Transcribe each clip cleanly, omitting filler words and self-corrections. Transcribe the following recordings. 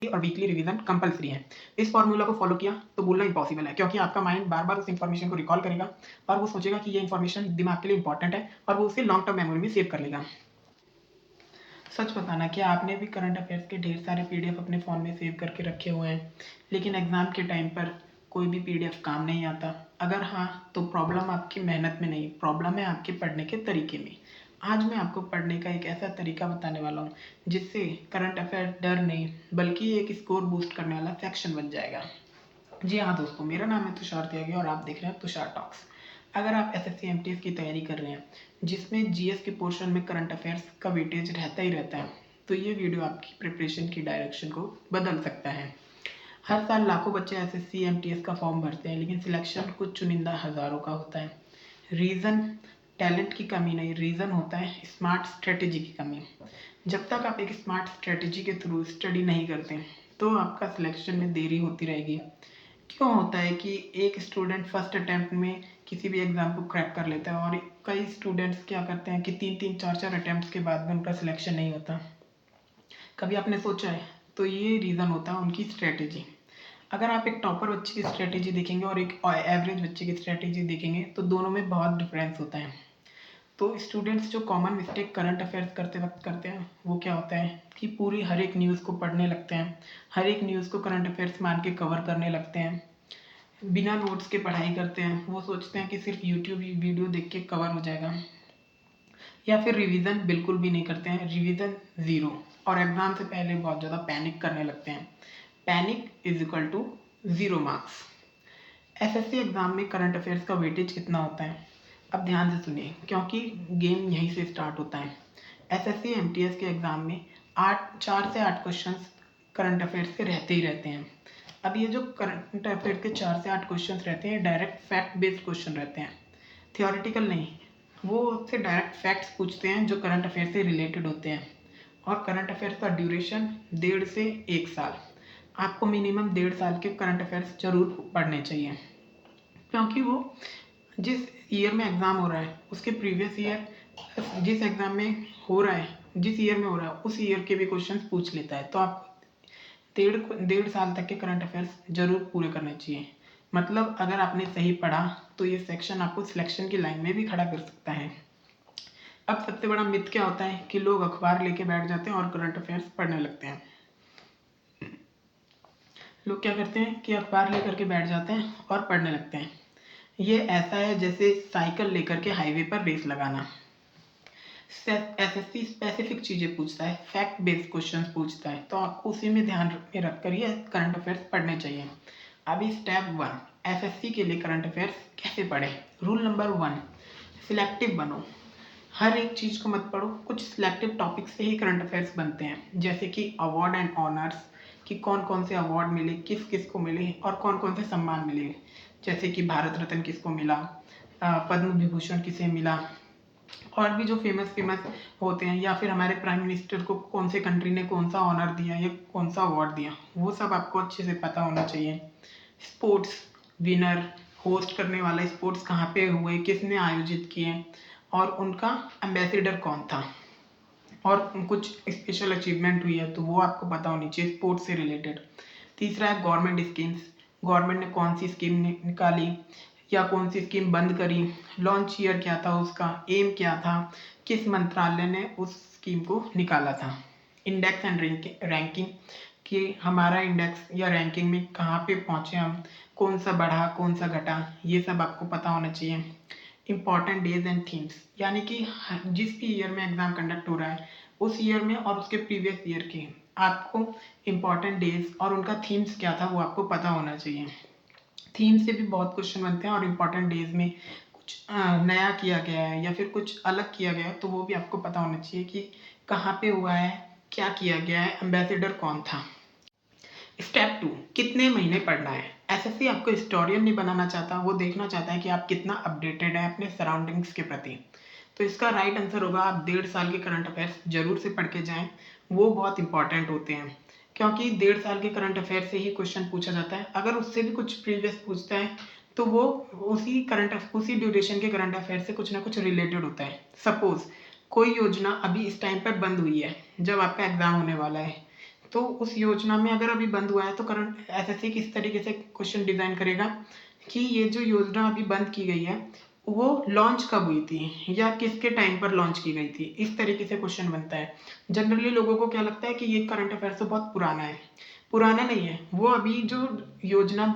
और weekly revision compulsory है। इस फॉर्मूला को फॉलो किया तो भूलना इम्पॉसिबल है, क्योंकि आपका माइंड बार-बार उस इन्फॉर्मेशन को रिकॉल करेगा और वो सोचेगा कि ये इन्फॉर्मेशन दिमाग के लिए इम्पोर्टेंट है और वो उसे लॉन्ग टर्म मेमोरी में सेव कर लेगा। सच बताना, क्या आपने भी करंट अफेयर्स के ढेर सारे पीडीएफ अपने फ़ोन में सेव करके रखे हुए हैं, लेकिन एग्ज़ाम के टाइम पर कोई भी पीडीएफ काम नहीं आता? अगर हाँ, तो प्रॉब्लम आपकी मेहनत में नहीं, प्रॉब्लम है आपके पढ़ने के तरीके में। आज मैं आपको पढ़ने का एक ऐसा तरीका बताने वाला हूँ, जिससे करंट अफेयर डर नहीं, बल्कि एक स्कोर बूस्ट करने वाला सेक्शन बन जाएगा। जी हाँ दोस्तों, मेरा नाम है तुषार त्यागी और आप देख रहे हैं तुषार टॉक्स। अगर आप एसएससी एमटीएस की तैयारी कर रहे हैं, जिसमें जीएस के पोर्शन में करंट अफेयर्स का वेटेज रहता ही रहता है, तो ये वीडियो आपकी प्रिपरेशन की डायरेक्शन को बदल सकता है। हर साल लाखों बच्चे एसएससी एमटीएस का फॉर्म भरते हैं, लेकिन सिलेक्शन कुछ चुनिंदा हज़ारों का होता है। रीज़न टैलेंट की कमी नहीं, रीज़न होता है स्मार्ट स्ट्रेटेजी की कमी। जब तक आप एक स्मार्ट स्ट्रेटेजी के थ्रू स्टडी नहीं करते, तो आपका सिलेक्शन में देरी होती रहेगी। क्यों होता है कि एक स्टूडेंट फर्स्ट अटेम्प्ट में किसी भी एग्ज़ाम को क्रैक कर लेता है और कई स्टूडेंट्स क्या करते हैं कि 3-3 4-4 अटेम्प्ट्स के बाद भी उनका सिलेक्शन नहीं होता? कभी आपने सोचा है? तो ये रीज़न होता है उनकी स्ट्रेटेजी। अगर आप एक टॉपर बच्चे की स्ट्रेटेजी देखेंगे और एक एवरेज बच्चे की स्ट्रेटेजी देखेंगे, तो दोनों में बहुत डिफरेंस होता है। तो स्टूडेंट्स जो कॉमन मिस्टेक करंट अफेयर्स करते वक्त करते हैं, वो क्या होता है कि पूरी हर एक न्यूज़ को पढ़ने लगते हैं, हर एक न्यूज़ को करंट अफेयर्स मान के कवर करने लगते हैं, बिना नोट्स के पढ़ाई करते हैं। वो सोचते हैं कि सिर्फ यूट्यूब वीडियो देख के कवर हो जाएगा, या फिर रिवीजन बिल्कुल भी नहीं करते हैं, रिवीजन ज़ीरो, और एग्ज़ाम से पहले बहुत ज़्यादा पैनिक करने लगते हैं। Panic is equal to zero marks. SSC exam में करंट अफेयर्स का वेटेज कितना होता है? अब ध्यान से सुनिए, क्योंकि गेम यहीं से स्टार्ट होता है। एसएससी एमटीएस के एग्ज़ाम में 4 से 8 क्वेश्चंस करंट अफेयर्स के रहते ही रहते हैं। अब ये जो करंट अफेयर के 4 से 8 क्वेश्चंस रहते हैं, डायरेक्ट फैक्ट बेस्ड क्वेश्चन रहते हैं, थियोरेटिकल नहीं। वो उससे डायरेक्ट फैक्ट्स पूछते हैं जो करंट अफेयर से रिलेटेड होते हैं, और करंट अफेयर्स का ड्यूरेशन 1.5 से 1 साल। आपको मिनिमम 1.5 साल के करंट अफेयर्स जरूर पढ़ने चाहिए, क्योंकि वो जिस ईयर में एग्ज़ाम हो रहा है उसके प्रीवियस ईयर, जिस एग्ज़ाम में हो रहा है, जिस ईयर में हो रहा है उस ईयर के भी क्वेश्चन पूछ लेता है। तो आप 1.5 साल तक के करंट अफेयर्स जरूर पूरे करने चाहिए। मतलब अगर आपने सही पढ़ा तो ये सेक्शन आपको सिलेक्शन की लाइन में भी खड़ा कर सकता है। अब सबसे बड़ा मिथ क्या होता है कि लोग अखबार लेके बैठ जाते हैं और करंट अफेयर्स पढ़ने लगते हैं। लोग क्या करते हैं कि अखबार लेकर के बैठ जाते हैं और पढ़ने लगते हैं। ये ऐसा है जैसे साइकिल लेकर के हाईवे पर रेस लगाना। एसएससी स्पेसिफिक चीज़ें पूछता है, फैक्ट बेस्ड क्वेश्चंस पूछता है, तो आपको उसी में ध्यान में रख कर ये करंट अफेयर्स पढ़ने चाहिए। अभी स्टेप 1, एसएससी के लिए करंट अफेयर्स कैसे पढ़े। रूल नंबर 1, सिलेक्टिव बनो। हर एक चीज़ को मत पढ़ो, कुछ सिलेक्टिव टॉपिक से ही करंट अफेयर्स बनते हैं, जैसे कि अवार्ड एंड ऑनर्स, कि कौन कौन से अवार्ड मिले, किस किस को मिले और कौन कौन से सम्मान मिले, जैसे कि भारत रत्न किसको मिला, पद्म विभूषण किसे मिला, और भी जो फेमस होते हैं, या फिर हमारे प्राइम मिनिस्टर को कौन से कंट्री ने कौन सा ऑनर दिया या कौन सा अवार्ड दिया, वो सब आपको अच्छे से पता होना चाहिए। स्पोर्ट्स विनर, होस्ट करने वाला स्पोर्ट्स कहाँ पे हुए, किसने आयोजित किए, और उनका एम्बेसडर कौन था, और कुछ स्पेशल अचीवमेंट हुई है तो वो आपको पता होनी चाहिए स्पोर्ट्स से रिलेटेड। तीसरा है गवर्नमेंट स्कीम्स, गवर्नमेंट ने कौन सी स्कीम निकाली या कौन सी स्कीम बंद करी, लॉन्च ईयर क्या था, उसका एम क्या था, किस मंत्रालय ने उस स्कीम को निकाला था। इंडेक्स एंड रैंकिंग, कि हमारा इंडेक्स या रैंकिंग में कहाँ पे पहुँचे हम, कौन सा बढ़ा कौन सा घटा, ये सब आपको पता होना चाहिए। इंपॉर्टेंट डेज एंड थीम्स, यानी कि जिस भी ईयर में एग्जाम कंडक्ट हो रहा है उस ईयर में और उसके प्रीवियस ईयर के आपको इंपॉर्टेंट डेज और उनका थीम्स क्या था वो आपको पता होना चाहिए। थीम से भी बहुत क्वेश्चन बनते हैं, और इम्पॉर्टेंट डेज में कुछ नया किया गया है या फिर कुछ अलग किया गया है तो वो भी आपको पता होना चाहिए कि कहाँ पे हुआ है, क्या किया गया है, एम्बेसडर कौन था। स्टेप 2, कितने महीने पढ़ना है। एसएससी आपको हिस्टोरियन नहीं बनाना चाहता, वो देखना चाहता है कि आप कितना अपडेटेड है अपने सराउंडिंग्स के प्रति। तो इसका राइट आंसर होगा आप 1.5 साल के करंट अफेयर्स जरूर से पढ़ के जाएं, वो बहुत इंपॉर्टेंट होते हैं, क्योंकि 1.5 साल के करंट अफेयर से ही क्वेश्चन पूछा जाता है। अगर उससे भी कुछ प्रीवियस पूछता है तो वो उसी ड्यूरेशन के करंट अफेयर से कुछ ना कुछ रिलेटेड होता है। सपोज कोई योजना अभी इस टाइम पर बंद हुई है जब आपका एग्जाम होने वाला है, तो उस योजना में अगर अभी बंद हुआ है तो करंट एसएससी किस तरीके से क्वेश्चन डिज़ाइन करेगा कि ये जो योजना अभी बंद की गई है वो लॉन्च कब हुई थी या किसके टाइम पर लॉन्च की गई थी, इस तरीके से क्वेश्चन बनता है। जनरली लोगों को क्या लगता है कि ये करंट अफेयर्स तो बहुत पुराना है, पुराना नहीं है, वो अभी जो योजना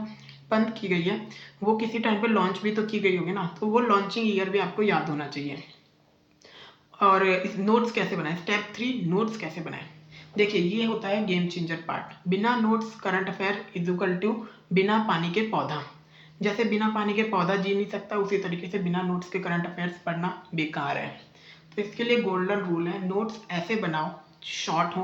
बंद की गई है वो किसी टाइम पे लॉन्च भी तो की गई होगी ना, तो वो लॉन्चिंग ईयर भी आपको याद होना चाहिए। और इस नोट्स कैसे बनाएं, स्टेप 3 नोट्स कैसे बनाएं। देखिए ये होता है गेम चेंजर पार्ट। बिना notes current affair is equal to बिना पानी के पौधा। जैसे बिना पानी के पौधा जी नहीं सकता, उसी तरीके से बिना नोट्स के करंट अफेयर्स पढ़ना बेकार है। तो इसके लिए गोल्डन रूल है, नोट्स ऐसे बनाओ शॉर्ट हो,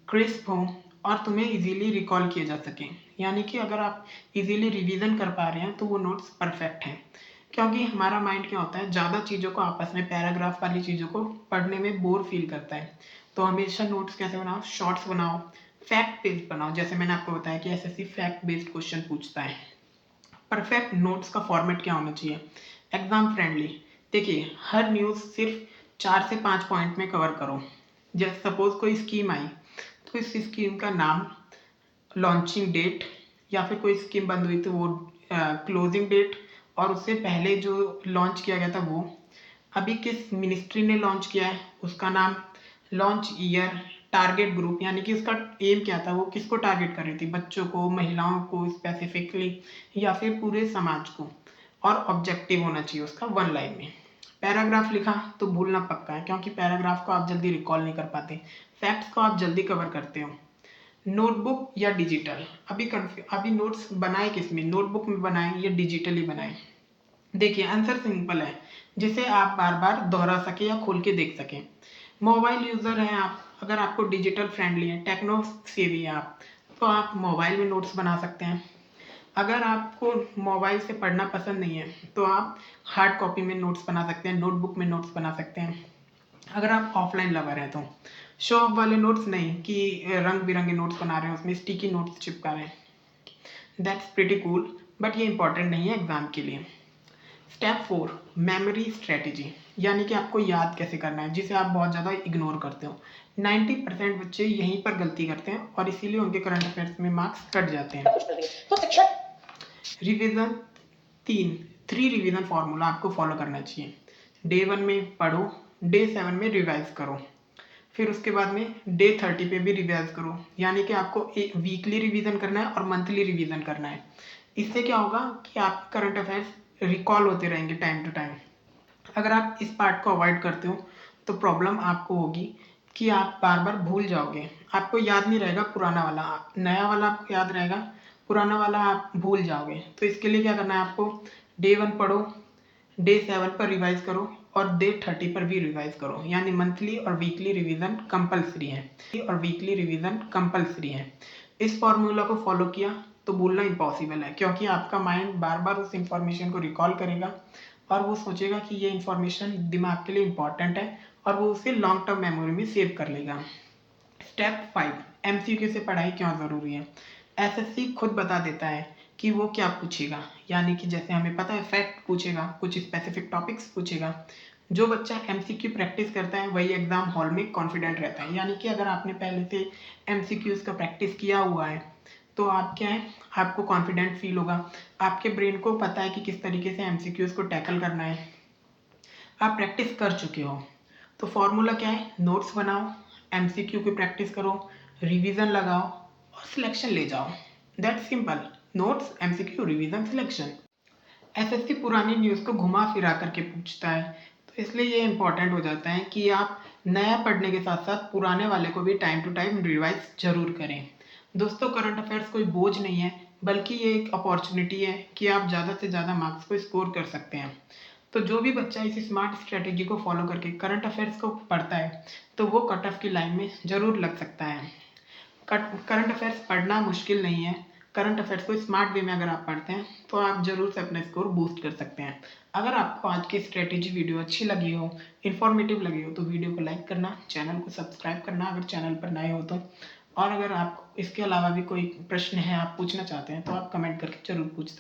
क्रिस्प हो और तुम्हें इजीली रिकॉल किए जा सके। यानी कि अगर आप इजीली रिवीजन कर पा रहे हैं तो वो नोट्स परफेक्ट हैं। क्योंकि हमारा माइंड क्या होता है, ज़्यादा चीज़ों को आपस में पैराग्राफ वाली चीज़ों को पढ़ने में बोर फील करता है। तो हमेशा नोट्स कैसे बनाओ, शॉर्ट्स बनाओ, फैक्ट बेस्ड बनाओ। जैसे मैंने आपको बताया कि एसएससी फैक्ट बेस्ड क्वेश्चन पूछता है। परफेक्ट नोट्स का फॉर्मेट क्या होना चाहिए, एग्जाम फ्रेंडली। देखिए हर न्यूज़ सिर्फ 4 से 5 पॉइंट में कवर करो। जैसे सपोज कोई स्कीम आई तो इस स्कीम का नाम, लॉन्चिंग डेट या फिर कोई स्कीम बंद हुई तो वो क्लोजिंग डेट, और उससे पहले जो लॉन्च किया गया था वो, अभी किस मिनिस्ट्री ने लॉन्च किया है उसका नाम, लॉन्च ईयर, टारगेट ग्रुप यानी कि उसका एम क्या था, वो किसको टारगेट कर रही थी, बच्चों को, महिलाओं को स्पेसिफिकली या फिर पूरे समाज को। और ऑब्जेक्टिव होना चाहिए उसका 1 लाइन में। पैराग्राफ लिखा तो भूलना पक्का है, क्योंकि पैराग्राफ को आप जल्दी रिकॉल नहीं कर पाते, फैक्ट्स को आप जल्दी कवर करते हो। नोटबुक या डिजिटल, अभी नोट्स बनाए किस में, नोटबुक में बनाए या डिजिटली बनाए। देखिए आंसर सिंपल है, जिसे आप बार बार दोहरा सके या खोल के देख सकें। मोबाइल यूज़र हैं आप, अगर आपको डिजिटल फ्रेंडली है, टेक्नो सेवी है आप, तो आप मोबाइल में नोट्स बना सकते हैं। अगर आपको मोबाइल से पढ़ना पसंद नहीं है तो आप हार्ड कॉपी में नोट्स बना सकते हैं, नोटबुक में नोट्स बना सकते हैं। अगर आप ऑफलाइन लवर हैं तो शो ऑफ वाले नोट्स नहीं कि रंग बिरंगे नोट्स बना रहे हैं, उसमें स्टिकी नोट्स चिपका रहे हैं, दैट्स प्रीटी कूल, बट ये इंपॉर्टेंट नहीं है एग्जाम के लिए। स्टेप 4 मेमोरी स्ट्रेटेजी, यानी कि आपको याद कैसे करना है, जिसे आप बहुत ज़्यादा इग्नोर करते हो। 90% बच्चे यहीं पर गलती करते हैं और इसीलिए उनके करंट अफेयर्स में मार्क्स कट जाते हैं। रिवीजन 3 रिवीजन फार्मूला आपको फॉलो करना चाहिए। डे 1 में पढ़ो, डे 7 में रिवाइज करो, फिर उसके बाद में डे 30 पे भी रिवाइज करो। यानी कि आपको एक वीकली रिवीजन करना है और मंथली रिवीजन करना है। इससे क्या होगा कि आपके करंट अफेयर्स रिकॉल होते रहेंगे टाइम टू टाइम। अगर आप इस पार्ट को अवॉइड करते हो तो प्रॉब्लम आपको होगी कि आप बार बार भूल जाओगे, आपको याद नहीं रहेगा पुराना वाला, नया वाला आपको याद रहेगा, पुराना वाला आप भूल जाओगे। तो इसके लिए क्या करना है आपको, डे 1 पढ़ो, डे 7 पर रिवाइज करो और डे 30 पर भी रिवाइज करो। यानी मंथली और वीकली रिवीजन कंपलसरी है। इस फॉर्मूला को फॉलो किया तो भूलना इम्पॉसिबल है, क्योंकि आपका माइंड बार बार उस इंफॉर्मेशन को रिकॉल करेगा और वो सोचेगा कि ये इंफॉर्मेशन दिमाग के लिए इम्पॉर्टेंट है और वो उसे लॉन्ग टर्म मेमोरी में सेव कर लेगा। स्टेप 5 एमसीक्यू से पढ़ाई क्यों ज़रूरी है। एसएससी खुद बता देता है कि वो क्या पूछेगा, यानी कि जैसे हमें पता है फैक्ट पूछेगा, कुछ स्पेसिफिक टॉपिक्स पूछेगा। जो बच्चा एमसीक्यू प्रैक्टिस करता है वही एग्जाम हॉल में कॉन्फिडेंट रहता है। यानी कि अगर आपने पहले से एमसीक्यूज का प्रैक्टिस किया हुआ है तो आप क्या है, आपको कॉन्फिडेंट फील होगा, आपके ब्रेन को पता है कि किस तरीके से एमसीक्यूज को टैकल करना है, आप प्रैक्टिस कर चुके हो। तो फॉर्मूला क्या है, नोट्स बनाओ, एमसीक्यू की प्रैक्टिस करो, रिवीजन लगाओ और सिलेक्शन ले जाओ। That's simple, notes, MCQ, revision, selection. SSC पुरानी न्यूज़ को घुमा फिरा करके पूछता है, तो इसलिए ये इंपॉर्टेंट हो जाता है कि आप नया पढ़ने के साथ साथ पुराने वाले को भी टाइम टू टाइम रिवाइज जरूर करें। दोस्तों करंट अफेयर्स कोई बोझ नहीं है, बल्कि ये एक अपॉर्चुनिटी है कि आप ज़्यादा से ज़्यादा मार्क्स को स्कोर कर सकते हैं। तो जो भी बच्चा इस स्मार्ट स्ट्रेटेजी को फॉलो करके करंट अफेयर्स को पढ़ता है तो वो कट ऑफ की लाइन में ज़रूर लग सकता है। करंट अफेयर्स पढ़ना मुश्किल नहीं है, करंट अफेयर्स को स्मार्ट वे में अगर आप पढ़ते हैं तो आप ज़रूर से अपना स्कोर बूस्ट कर सकते हैं। अगर आपको आज की स्ट्रेटेजी वीडियो अच्छी लगी हो, इन्फॉर्मेटिव लगी हो तो वीडियो को लाइक करना, चैनल को सब्सक्राइब करना अगर चैनल पर नए हो तो। और अगर आपको इसके अलावा भी कोई प्रश्न है आप पूछना चाहते हैं तो आप कमेंट करके ज़रूर पूछ सकते हैं।